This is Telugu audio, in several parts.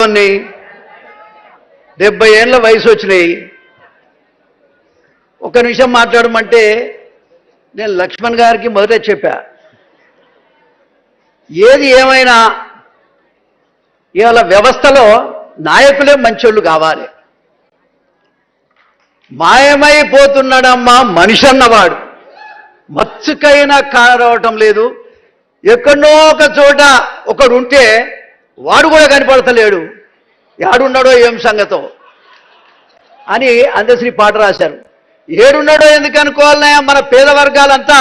ముసలోన్ని, 70 ఏళ్ళ వయసు వచ్చినాయి. ఒక నిమిషం మాట్లాడమంటే నేను లక్ష్మణ్ గారికి మొదటే చెప్పా, ఏది ఏమైనా ఇవాళ వ్యవస్థలో నాయకులే మంచోళ్ళు కావాలి. మాయమైపోతున్నాడమ్మా మనిషి అన్నవాడు, మచ్చుకైనా కారవటం లేదు. ఎక్కడో ఒక చోట ఒకడు ఉంటే వాడు కూడా కనపడతలేడు, ఏడున్నాడో ఏం సంగతో అని అందశ్రీ పాట రాశారు. ఏడున్నాడో ఎందుకు అనుకోవాలనే, మన పేద వర్గాలంతా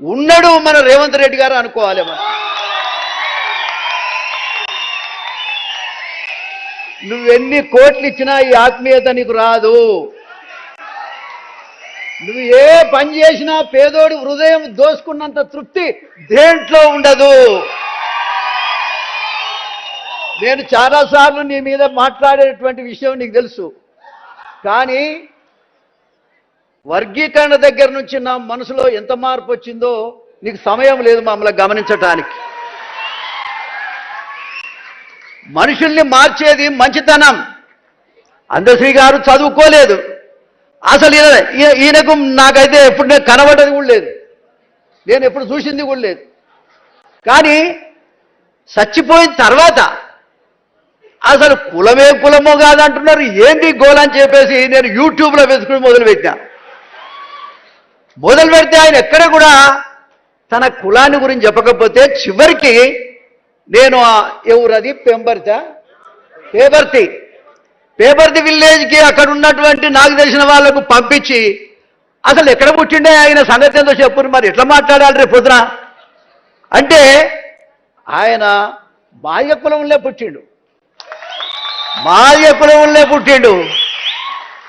ఉన్నాడు మన రేవంత్ రెడ్డి గారు అనుకోవాలి. నువ్వెన్ని కోట్లు ఇచ్చినా ఈ ఆత్మీయత నీకు రాదు. నువ్వు ఏ పని చేసినా పేదోడి హృదయం దోసుకున్నంత తృప్తి దేంట్లో ఉండదు. నేను చాలాసార్లు నీ మీద మాట్లాడేటువంటి విషయం నీకు తెలుసు, కానీ వర్గీకరణ దగ్గర నుంచి నా మనసులో ఎంత మార్పు వచ్చిందో నీకు సమయం లేదు మమ్మల్ని గమనించటానికి. మనుషుల్ని మార్చేది మంచితనం. అందశ్రీ గారు చదువుకోలేదు, అసలు ఈయనకు నాకైతే ఎప్పుడు నేను కనబడేది కూడా లేదు, నేను ఎప్పుడు చూసింది కూడా లేదు. కానీ చచ్చిపోయిన తర్వాత అసలు కులమే కులమో కాదంటున్నారు, ఏంటి గోలని చెప్పేసి నేను యూట్యూబ్లో వెతుకుని మొదలు పెడితే ఆయన ఎక్కడ కూడా తన కులాన్ని గురించి చెప్పకపోతే చివరికి నేను ఎవరది పేపర్తి విలేజ్కి అక్కడ ఉన్నటువంటి నాకు తెలిసిన వాళ్ళకు పంపించి అసలు ఎక్కడ పుట్టిండే ఆయన సంగతి ఏందో చెప్పురు, మరి ఎట్లా మాట్లాడాలి రేపు పొద్దున అంటే ఆయన మాల్య కులంలో పుట్టిండు.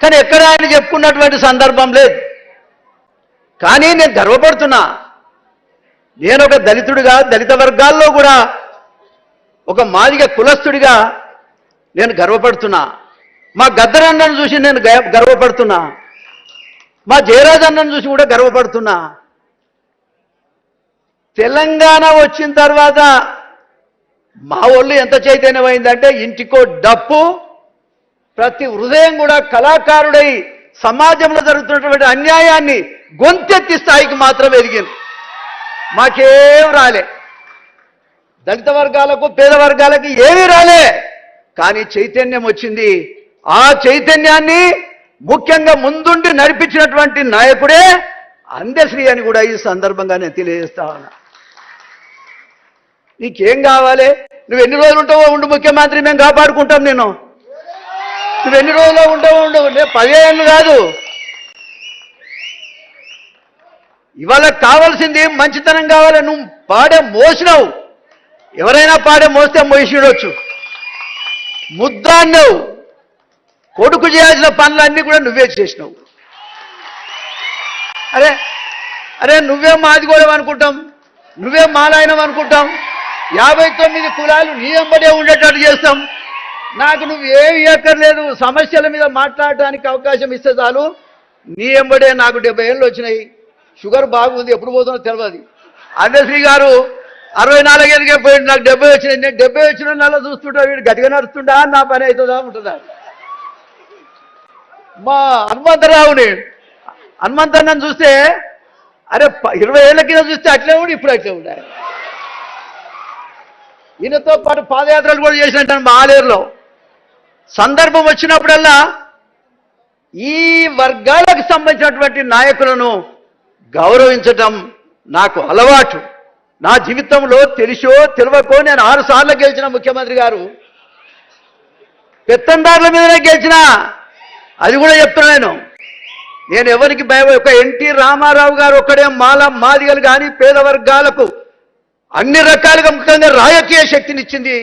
కానీ ఎక్కడ ఆయన చెప్పుకున్నటువంటి సందర్భం లేదు. కానీ నేను గర్వపడుతున్నా, నేను ఒక దళితుడిగా, దళిత వర్గాల్లో కూడా ఒక మాదిగ కులస్తుడిగా నేను గర్వపడుతున్నా. మా గద్దరన్నను చూసి నేను గర్వపడుతున్నా, మా జయరాజ్ అన్నను చూసి కూడా గర్వపడుతున్నా. తెలంగాణ వచ్చిన తర్వాత మా ఒళ్ళు ఎంత చైతన్యమైందంటే ఇంటికో డప్పు, ప్రతి హృదయం కూడా కళాకారుడై సమాజంలో జరుగుతున్నటువంటి అన్యాయాన్ని గొంతెత్తి స్థాయికి మాత్రం ఎదిగింది. మాకేం రాలే, దళిత వర్గాలకు పేద వర్గాలకి ఏమీ రాలే, కానీ చైతన్యం వచ్చింది. ఆ చైతన్యాన్ని ముఖ్యంగా ముందుండి నడిపించినటువంటి నాయకుడే అందశ్రీ అని కూడా ఈ సందర్భంగా నేను తెలియజేస్తా ఉన్నా. నీకేం కావాలి? నువ్వు ఎన్ని రోజులు ఉంటావో ఉండు ముఖ్యమంత్రి, మేము కాపాడుకుంటాం నేను. నువ్వు ఎన్ని రోజుల్లో ఉంటావో ఉండు, నేను 10 ఏళ్ళు కాదు. ఇవాళ కావాల్సింది మంచితనం కావాలి. నువ్వు పాడే మోసినావు, ఎవరైనా పాడే మోస్తే మోసిడొచ్చు. ముద్దాన్నావు, కొడుకు చేయాల్సిన పనులన్నీ కూడా నువ్వే చేసినావు. అరే నువ్వే మాదిగోళం అనుకుంటాం, నువ్వే మాలాయనం అనుకుంటాం. 59 కులాలు నీ వెంబడే ఉండేటట్టు చేస్తాం. నాకు నువ్వు ఏమి ఎక్కర్లేదు, సమస్యల మీద మాట్లాడటానికి అవకాశం ఇస్తే చాలు. నీ వెంబడే నాకు 70 ఏళ్ళు వచ్చినాయి, షుగర్ బాగుంది, ఎప్పుడు పోతుందో తెలియదు. అందశ్రీ గారు 64 ఏళ్ళకే పోయింది, నాకు 70 వచ్చినాయి. నేను 70 వచ్చిన నెల చూస్తుంటా, వీడు గట్టిగా నడుస్తుండా, నా పని అవుతుందా ఉంటుందా. మా హనుమంతరావుని చూస్తే అరే 20 ఏళ్ళ కింద చూస్తే అట్లే ఉండి ఇప్పుడు అట్లే ఉండాలి. ఈయనతో పాటు పాదయాత్రలు కూడా చేసినట్టు మా ఆలేరులో. సందర్భం వచ్చినప్పుడల్లా ఈ వర్గాలకు సంబంధించినటువంటి నాయకులను గౌరవించటం నాకు అలవాటు. నా జీవితంలో తెలిసో తెలియకో నేను 6 సార్లు గెలిచిన ముఖ్యమంత్రి గారు. పెత్తందారుల మీదనే గెలిచిన, అది కూడా చెప్తున్నాను. నేను ఎవరికి ఒక ఎన్టీ రామారావు గారు ఒక్కడే మాదిగలు కానీ పేద వర్గాలకు అన్ని రకాలుగా ముఖ్యంగా రాజకీయ శక్తినిచ్చింది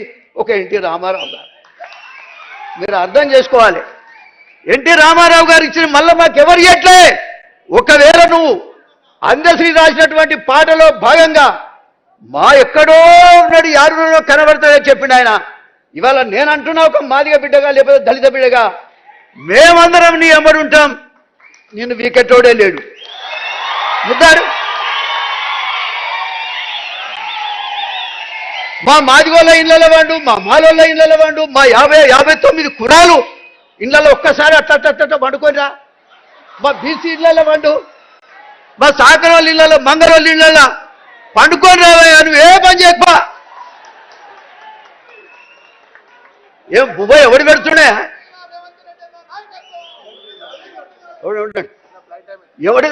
ఒక ఎన్టీ రామారావు గారు. మీరు అర్థం చేసుకోవాలి, ఎన్టీ రామారావు గారు ఇచ్చిన మళ్ళీ మాకెవరు ఇయ్యట్లే. ఒకవేళ నువ్వు అందశ్రీ రాసినటువంటి పాటలో భాగంగా మా ఎక్కడో ఉన్నాడు, యారులో కనబడతాడని చెప్పిండు ఆయన. ఇవాళ నేను అంటున్నా, ఒక మాదిగ బిడ్డగా లేకపోతే దళిత బిడ్డగా మేమందరం నీ అమ్మడు ఉంటాం. నిన్ను వీకెట్టోడే లేడు. మా మాదిగోళ్ళ ఇళ్ళలో వాడు, మా మాలోళ్ళ ఇళ్ళలో వాడు, మా 59 కులాలు ఇళ్ళలో ఒక్కసారి అట్ట వండుకోరా. మా బీసీ ఇళ్ళలో వండు, మా సాకరోళ్ళ ఇళ్ళలో, మంగళోళ్ళ ఇళ్ళలో పండుకొని రావయ్యా. నువ్వు ఏ పని చెప్ప ఏం బుబ్బ ఎవడు పెడుతుండే? ఎవడు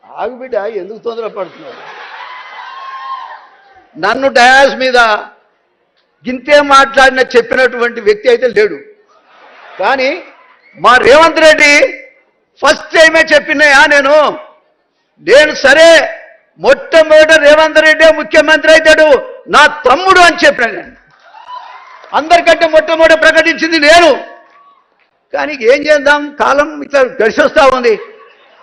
ఆగు బిడ్డ, ఎందుకు తొందరపడుతున్నావు? నన్ను డయాస్ మీద గింతే మాట్లాడిన చెప్పినటువంటి వ్యక్తి అయితే లేడు. కానీ మా రేవంత్ రెడ్డి ఫస్ట్ టైమే చెప్పినాయా నేను సరే మొట్టమొదట రేవంత్ రెడ్డి ముఖ్యమంత్రి అవుతాడు, నా తమ్ముడు అని చెప్పిన. నేను అందరికంటే మొట్టమొదట ప్రకటించింది నేను. కానీ ఏం చేద్దాం, కాలం ఇట్లా గడిచి వస్తూ ఉంది.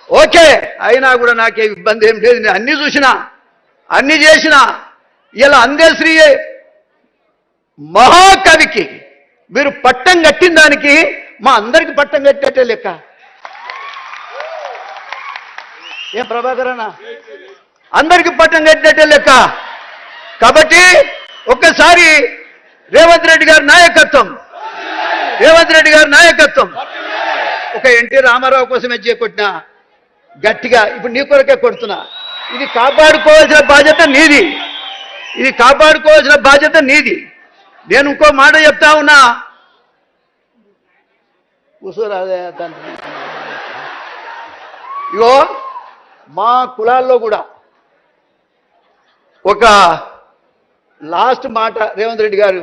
ఓకే, అయినా కూడా నాకే ఇబ్బంది ఏం లేదు. నేను అన్ని చూసినా, అన్ని చేసినా. ఇలా అందశ్రీ మహాకవికి మీరు పట్టం కట్టిన దానికి మా అందరికి పట్టం కట్టేటే లెక్క. ఏం ప్రభాకర్ అన్న, అందరికి పట్టం కట్టినట్టే లెక్క. కాబట్టి ఒక్కసారి రేవంత్ రెడ్డి గారి నాయకత్వం, రేవంత్ రెడ్డి గారి నాయకత్వం ఒక ఎన్టీ రామారావు కోసమే చేకొట్టినా గట్టిగా ఇప్పుడు నీ కొరకే కొడుతున్నా. ఇది కాపాడుకోవాల్సిన బాధ్యత నీది, ఇది కాపాడుకోవాల్సిన బాధ్యత నీది. నేను ఇంకో మాట చెప్తా ఉన్నా, కూసోరాదే తండ్రి. ఇగో మా కులాల్లో కూడా ఒక లాస్ట్ మాట రేవంత్ రెడ్డి గారు,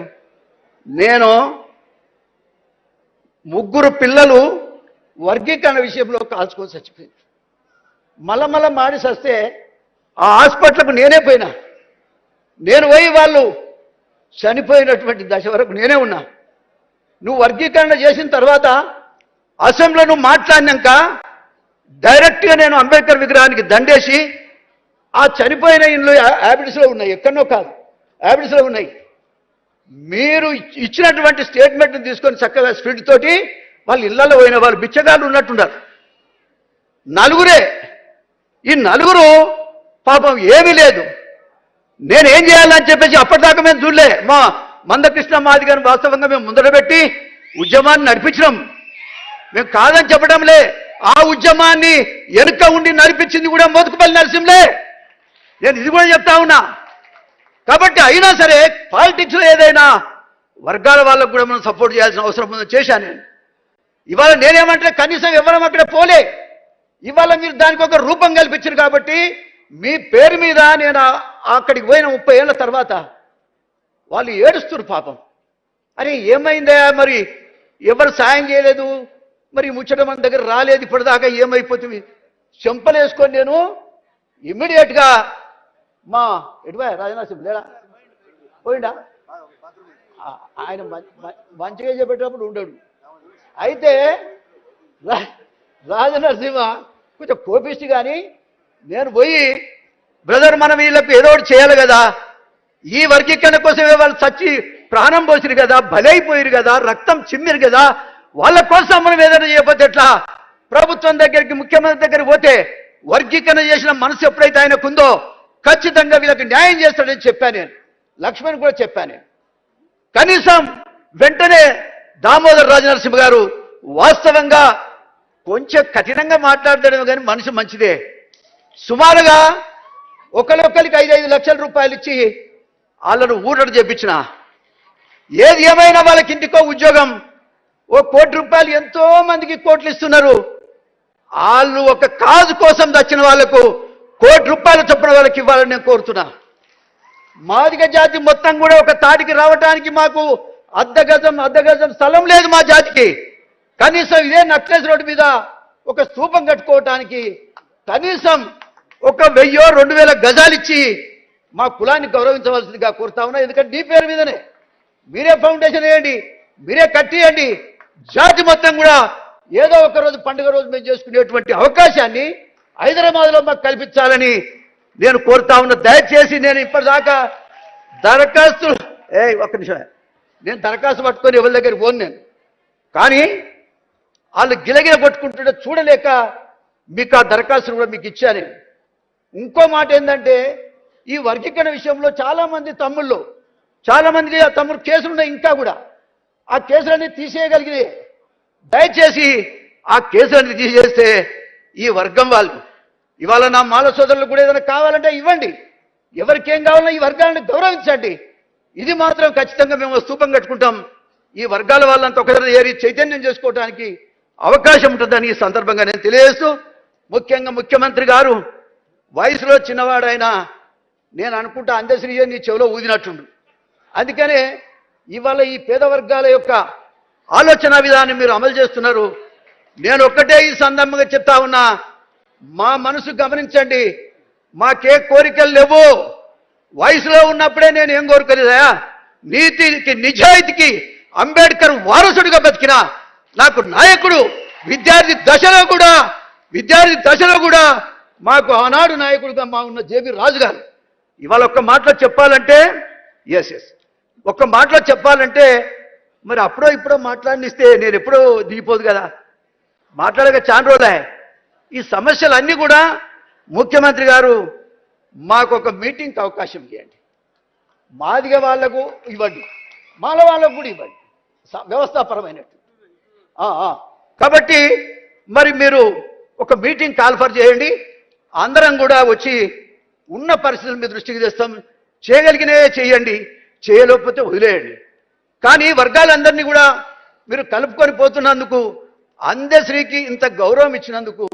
నేను 3 పిల్లలు వర్గీకరణ విషయంలో కాల్చుకొని చచ్చిపోయింది. మళ్ళా మాడి వస్తే ఆ హాస్పిటల్కు నేనే పోయినా. నేను పోయి వాళ్ళు చనిపోయినటువంటి దశ వరకు నేనే ఉన్నా. నువ్వు వర్గీకరణ చేసిన తర్వాత అసెంబ్లీలో నువ్వు మాట్లాడినాక డైరెక్ట్గా నేను అంబేద్కర్ విగ్రహానికి దండేసి ఆ చనిపోయిన ఇండ్లు హ్యాబిట్స్లో ఉన్నాయి, ఎక్కడనో కాదు, హ్యాబిట్స్లో ఉన్నాయి. మీరు ఇచ్చినటువంటి స్టేట్మెంట్ని తీసుకొని చక్కగా స్పీడ్ తోటి వాళ్ళు ఇళ్లలో పోయిన వాళ్ళు బిచ్చగాళ్ళు ఉన్నట్టున్నారు. 4 ఈ 4 పాపం ఏమీ లేదు. నేనేం చేయాలని చెప్పేసి అప్పటిదాకా మేము చూడలే. మా మందకృష్ణ మాదిగని వాస్తవంగా మేము ముందర పెట్టి ఉద్యమాన్ని నడిపించినాం. మేము కాదని చెప్పడంలే, ఆ ఉద్యమాన్ని వెనుక ఉండి నడిపించింది కూడా మోతుకుపల్లి నరసింహలే. నేను ఇది కూడా చెప్తా ఉన్నా. కాబట్టి అయినా సరే పాలిటిక్స్లో ఏదైనా వర్గాల వాళ్ళకు కూడా మనం సపోర్ట్ చేయాల్సిన అవసరం ఉందని చేశాను నేను. ఇవాళ నేనేమంటే కనీసం ఎవరం అక్కడ పోలే. ఇవాళ మీరు దానికి ఒక రూపం కల్పించారు కాబట్టి మీ పేరు మీద నేను అక్కడికి పోయిన 30 ఏళ్ల తర్వాత వాళ్ళు ఏడుస్తున్నారు పాపం. అరే ఏమైందా, మరి ఎవరు సాయం చేయలేదు, మరి ముచ్చట మన దగ్గర రాలేదు, ఇప్పటిదాకా ఏమైపోతుంది చెంపలేసుకొని నేను ఇమ్మీడియట్గా మా ఎటువా రాజనాథ్ సింగ్ లేడా పోయిండా, ఆయన మంచిగా చెప్పేటప్పుడు ఉండడు. అయితే రాజనరసింహ కొంచెం కోపిస్ట్, కానీ నేను పోయి బ్రదర్ మనం వీళ్ళకు ఏదో ఒకటి చేయాలి కదా, ఈ వర్గీకరణ కోసమే వాళ్ళు చచ్చి ప్రాణం పోసిరు కదా, బలైపోయారు కదా, రక్తం చిమ్మిరు కదా, వాళ్ళ కోసం మనం ఏదైనా చేయకపోతే ఎట్లా? ప్రభుత్వం దగ్గరికి ముఖ్యమంత్రి దగ్గరికి పోతే వర్గీకరణ చేసిన మనసు ఎప్పుడైతే ఆయనకుందో ఖచ్చితంగా వీళ్ళకి న్యాయం చేస్తాడని చెప్పాను నేను. లక్ష్మణ్ కూడా చెప్పాను నేను. కనీసం వెంటనే దామోదర్ రాజనరసింహ గారు వాస్తవంగా కొంచెం కఠినంగా మాట్లాడతాడేమో కానీ మనిషి మంచిదే. సుమారుగా ఒకరికి 5-5 లక్షల రూపాయలు ఇచ్చి వాళ్ళను ఊరట చేపించిన. ఏది ఏమైనా వాళ్ళకి ఇంటికో ఉద్యోగం, ₹1 కోటి ఎంతో మందికి కోట్లు ఇస్తున్నారు. వాళ్ళు ఒక కాజు కోసం దచ్చిన వాళ్లకు ₹1 కోటి చొప్పున వాళ్ళకి ఇవ్వాలని నేను కోరుతున్నా. మాదిగ జాతి మొత్తం కూడా ఒక తాడికి రావడానికి మాకు అర్ధగజం స్థలం లేదు మా జాతికి. కనీసం ఇదే నక్లెస్ రోడ్డు మీద ఒక స్తూపం కట్టుకోవటానికి కనీసం ఒక 1000-2000 గజాలు ఇచ్చి మా కులాన్ని గౌరవించవలసిందిగా కోరుతా ఉన్నా. ఎందుకంటే నీ పేరు మీదనే మీరే ఫౌండేషన్ వేయండి, మీరే కట్టియండి. జాతి మొత్తం కూడా ఏదో ఒక రోజు పండుగ రోజు మేము చేసుకునేటువంటి అవకాశాన్ని హైదరాబాద్లో మాకు కల్పించాలని నేను కోరుతా ఉన్నా. దయచేసి నేను ఇప్పటిదాకా దరఖాస్తు ఒక్క నిమిషం, నేను దరఖాస్తు పట్టుకొని ఎవరి దగ్గరికి పోను నేను. కానీ వాళ్ళు గిలగిల పట్టుకుంటుంటే చూడలేక మీకు ఆ దరఖాస్తును కూడా మీకు ఇచ్చాను. ఇంకో మాట ఏంటంటే ఈ వర్గీకరణ విషయంలో చాలామంది తమ్ముళ్ళు చాలామంది ఆ తమ్ముడు కేసులు ఉన్నాయి ఇంకా కూడా ఆ కేసులన్నీ తీసేయగలిగినాయి దయచేసి ఆ కేసులన్నీ తీసేస్తే ఈ వర్గం వాళ్ళు ఇవాళ నా మాల సోదరులకు కూడా ఏదైనా కావాలంటే ఇవ్వండి ఎవరికేం కావాలన్నా ఈ వర్గాలను గౌరవించండి ఇది మాత్రం ఖచ్చితంగా మేము స్తూపం కట్టుకుంటాం ఈ వర్గాల వాళ్ళంతా ఒకసారి ఏరి చైతన్యం చేసుకోవడానికి అవకాశం ఉంటుందని ఈ సందర్భంగా నేను తెలియజేస్తూ ముఖ్యంగా ముఖ్యమంత్రి గారు వయసులో చిన్నవాడైనా నేను అనుకుంటా అందశ్రీ నీ చెవిలో ఊదినట్టుండు అందుకనే ఇవాళ ఈ పేద వర్గాల యొక్క ఆలోచన విధానం మీరు అమలు చేస్తున్నారు నేను ఒక్కటే ఈ సందర్భంగా చెప్తా ఉన్నా మా మనసు గమనించండి మాకే కోరికలు లేవు వయసులో ఉన్నప్పుడే నేను ఏం కోరుకోలేదా నీతికి నిజాయితీకి అంబేద్కర్ వారసుడిగా బతికిన నాకు నాయకుడు విద్యార్థి దశలో కూడా మాకు ఆనాడు నాయకుడిగా మా ఉన్న జేబీ రాజు గారు ఇవాళ ఒక్క మాటలో చెప్పాలంటే ఎస్ ఒక్క మాటలో చెప్పాలంటే మరి అప్పుడో ఇప్పుడో మాట్లాడినిస్తే నేను ఎప్పుడో దిగిపోదు కదా మాట్లాడక చాలా రోజులే ఈ సమస్యలన్నీ కూడా ముఖ్యమంత్రి గారు మాకు ఒక మీటింగ్కి అవకాశం ఇవ్వండి మాదిగ వాళ్లకు ఇవ్వండి మాల వాళ్ళకు కూడా ఇవ్వండి వ్యవస్థాపరమైనట్టు కాబట్టి మరి మీరు ఒక మీటింగ్ కాల్ఫర్ చేయండి అందరం కూడా వచ్చి ఉన్న పరిస్థితుల మీద దృష్టికి తెస్తాం చేయగలిగినవే చేయండి చేయలేకపోతే వదిలేయండి కానీ వర్గాలందరినీ కూడా మీరు కలుపుకొని పోతున్నందుకు అందశ్రీకి ఇంత గౌరవం ఇచ్చినందుకు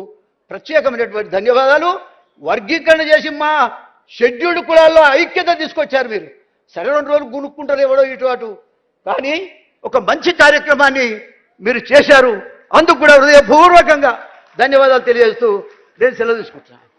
ప్రత్యేకమైనటువంటి ధన్యవాదాలు వర్గీకరణ చేసి మా షెడ్యూల్డ్ కులాల్లో ఐక్యత తీసుకొచ్చారు మీరు సరే 2 రోజులు గునుక్కుంటారు ఎవడో ఇటు అటు కానీ ఒక మంచి కార్యక్రమాన్ని మీరు చేశారు అందుకు కూడా హృదయపూర్వకంగా ధన్యవాదాలు తెలియజేస్తూ నేను సెలవు తీసుకుంటున్నాను